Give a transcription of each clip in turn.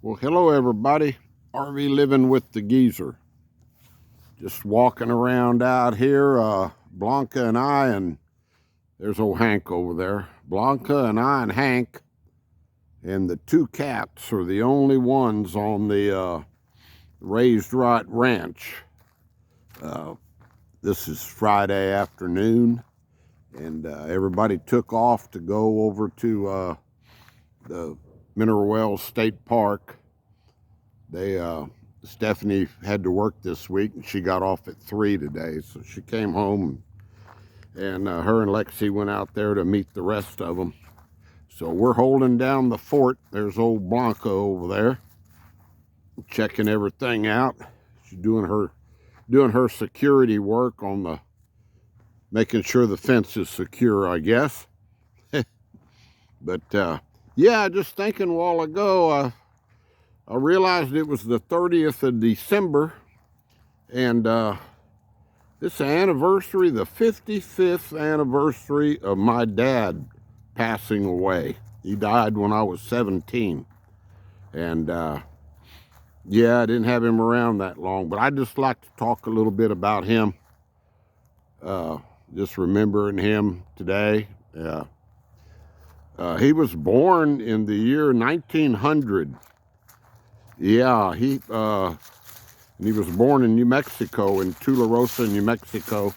Well, hello everybody. RV living with the geezer. Just walking around out here, Blanca and I, and there's old Hank over there. Blanca and I and Hank and the two cats are the only ones on the Raised Wright Ranch. This is Friday afternoon, and everybody took off to go over to the Mineral Wells State Park. Stephanie had to work this week, and she got off at 3 today, so she came home, and her and Lexi went out there to meet the rest of them. So we're holding down the fort. There's old Blanca over there, checking everything out. She's doing her security work on making sure the fence is secure, I guess. But yeah, just thinking a while ago, I realized it was the 30th of December, and this anniversary, the 55th anniversary of my dad passing away. He died when I was 17, and yeah, I didn't have him around that long, but I'd just like to talk a little bit about him, just remembering him today. He was born in the year 1900. Yeah, he was born in New Mexico, in Tularosa, New Mexico.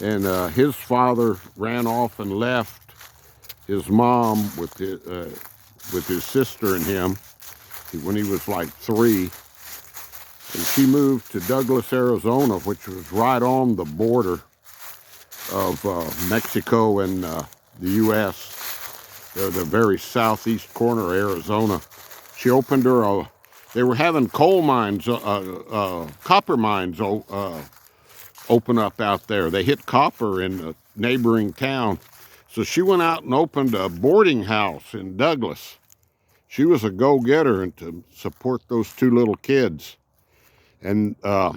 And his father ran off and left his mom with his sister and him when he was like 3. And she moved to Douglas, Arizona, which was right on the border of Mexico and the U.S. They're the very southeast corner of Arizona. She opened her they were having coal mines, copper mines open up out there. They hit copper in a neighboring town. So she went out and opened a boarding house in Douglas. She was a go-getter and to support those 2 little kids. And I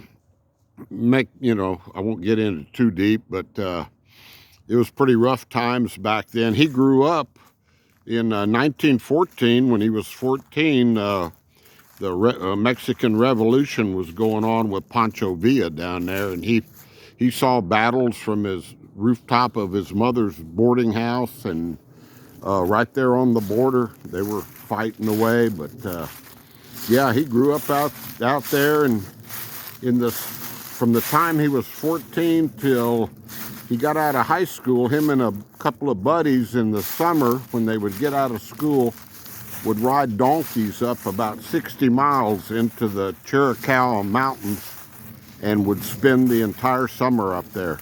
won't get into too deep, but it was pretty rough times back then. He grew up in 1914. When he was 14, the Mexican Revolution was going on with Pancho Villa down there, and he saw battles from his rooftop of his mother's boarding house, and right there on the border, they were fighting away. But yeah, he grew up out there, and from the time he was 14 till he got out of high school, him and a couple of buddies in the summer, when they would get out of school, would ride donkeys up about 60 miles into the Chiricahua Mountains and would spend the entire summer up there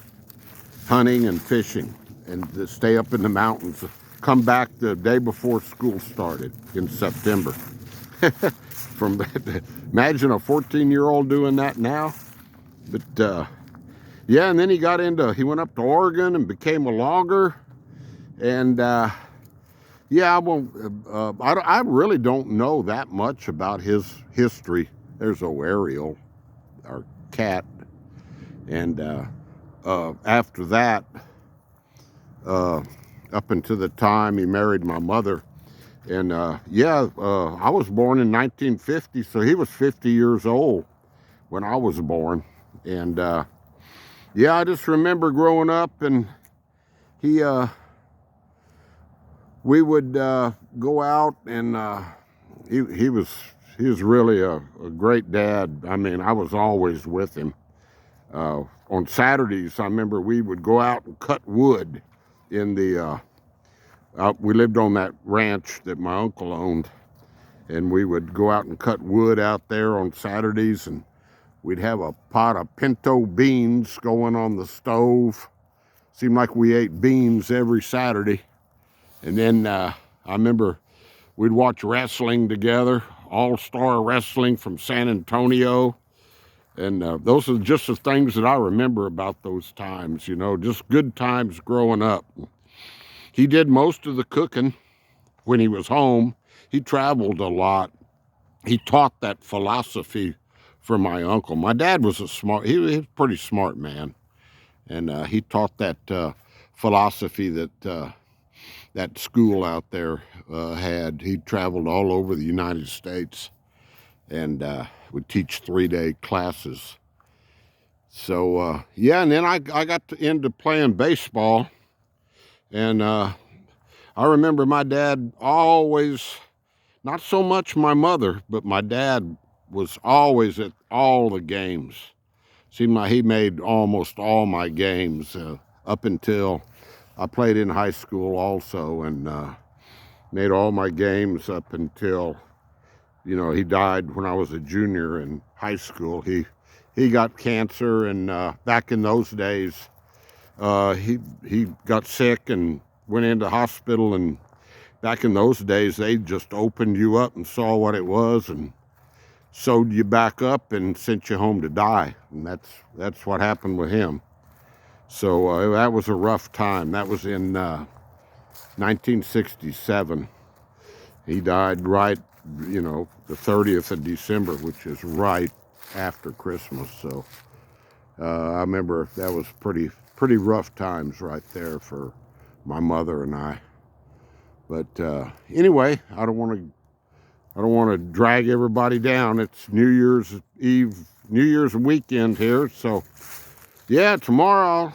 hunting and fishing, and to stay up in the mountains, come back the day before school started in September. Imagine a 14-year-old doing that now. But yeah, and then he went up to Oregon and became a logger, and yeah, I really don't know that much about his history. There's old Ariel, our cat, and after that, up until the time he married my mother, and yeah, I was born in 1950, so he was 50 years old when I was born, and yeah, I just remember growing up, and we would go out, and he was really a great dad. I mean, I was always with him. On Saturdays, I remember we would go out and cut wood in the, we lived on that ranch that my uncle owned, and we would go out and cut wood out there on Saturdays, and we'd have a pot of pinto beans going on the stove. Seemed like we ate beans every Saturday. And then I remember we'd watch wrestling together, all-star wrestling from San Antonio. And those are just the things that I remember about those times, just good times growing up. He did most of the cooking when he was home. He traveled a lot. He taught that philosophy for my uncle. My dad was he was a pretty smart man. And he taught that philosophy that school out there had. He traveled all over the United States. and would teach 3-day classes. So yeah, and then I got into playing baseball, and I remember my dad always, not so much my mother, but my dad was always at all the games. Seemed like he made almost all my games up until I played in high school also, and made all my games up until, he died when I was a junior in high school. He got cancer, and back in those days, he got sick and went into hospital. And back in those days, they just opened you up and saw what it was and sewed you back up and sent you home to die. And that's what happened with him. So that was a rough time. That was in 1967. He died right, the 30th of December, which is right after Christmas. So I remember that was pretty rough times right there for my mother and I. But anyway, I don't want to drag everybody down. It's New Year's Eve, New Year's weekend here. So yeah, tomorrow I'll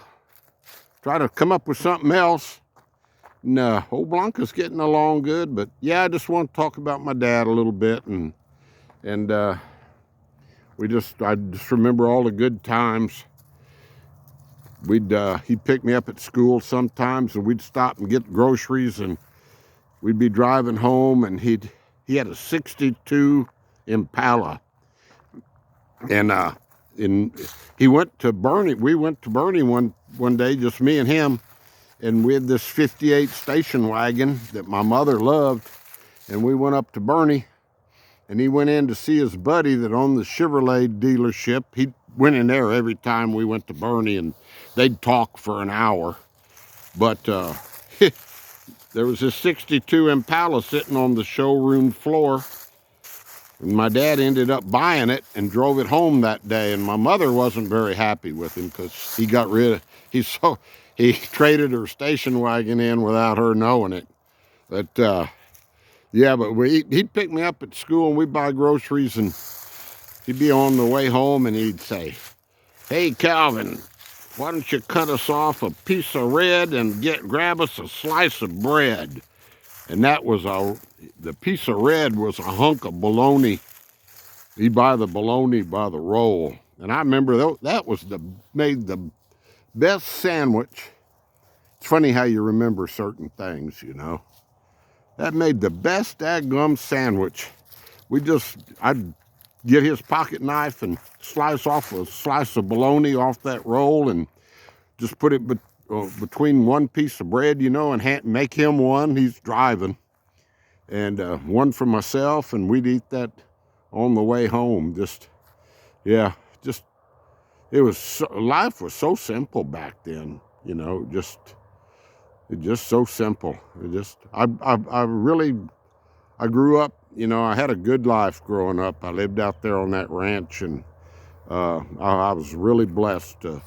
try to come up with something else. And old Blanca's getting along good, but yeah, I just want to talk about my dad a little bit, and I just remember all the good times. He'd pick me up at school sometimes, and we'd stop and get groceries, and we'd be driving home, and he had a '62 Impala, and he went to Bernie. We went to Bernie one day, just me and him. And we had this '58 station wagon that my mother loved. And we went up to Bernie, and he went in to see his buddy that owned the Chevrolet dealership. He went in there every time we went to Bernie, and they'd talk for an hour. But there was this '62 Impala sitting on the showroom floor. And my dad ended up buying it and drove it home that day. And my mother wasn't very happy with him because he traded her station wagon in without her knowing it. But yeah, but he'd pick me up at school, and we'd buy groceries, and he'd be on the way home, and he'd say, "Hey, Calvin, why don't you cut us off a piece of red and grab us a slice of bread?" And the piece of red was a hunk of bologna. He'd buy the bologna by the roll. And I remember that made the best sandwich. It's funny how you remember certain things, That made the best daggum sandwich. I'd get his pocket knife and slice off a slice of bologna off that roll and just put it between one piece of bread, and make him one. He's driving. And one for myself, and we'd eat that on the way home. Life was so simple back then, just so simple. I grew up, I had a good life growing up. I lived out there on that ranch, and I was really blessed to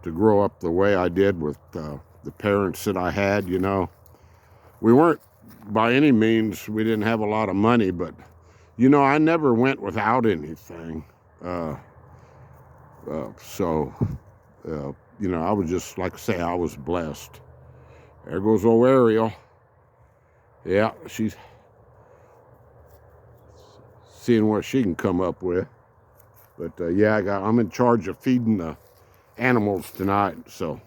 grow up the way I did with the parents that I had. We weren't, by any means, we didn't have a lot of money, but I never went without anything. I was just, like I say, I was blessed. There goes old Ariel. Yeah, she's seeing what she can come up with. But yeah, I'm in charge of feeding the animals tonight, so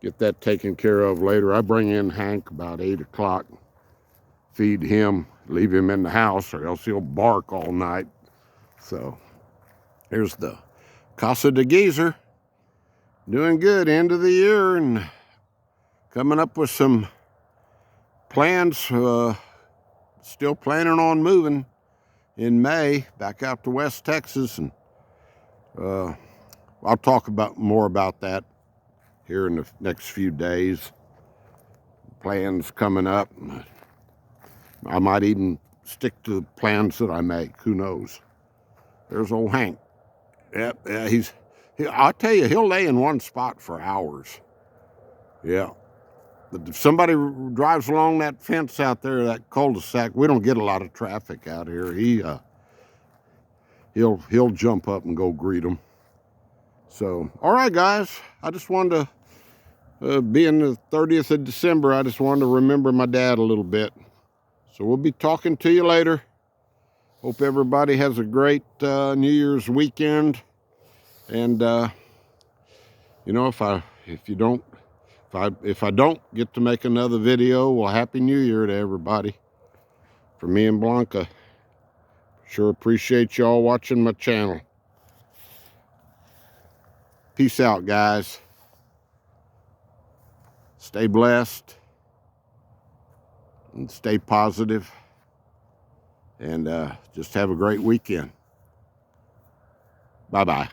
get that taken care of later. I bring in Hank about 8 o'clock, feed him, leave him in the house, or else he'll bark all night. So here's the Casa de Geezer. Doing good, end of the year, and coming up with some plans. Still planning on moving in May back out to West Texas, and I'll talk more about that here in the next few days. Plans coming up. I might even stick to the plans that I make. Who knows? There's old Hank. Yep, yeah, I'll tell you, he'll lay in one spot for hours. Yeah. But if somebody drives along that fence out there, that cul-de-sac, we don't get a lot of traffic out here. he'll jump up and go greet them. So, all right, guys, I just wanted to, being the 30th of December, I just wanted to remember my dad a little bit. So we'll be talking to you later. Hope everybody has a great New Year's weekend. And you know, if I don't get to make another video, well, Happy New Year to everybody. From me and Blanca. Sure appreciate y'all watching my channel. Peace out, guys. Stay blessed and stay positive, and just have a great weekend. Bye-bye.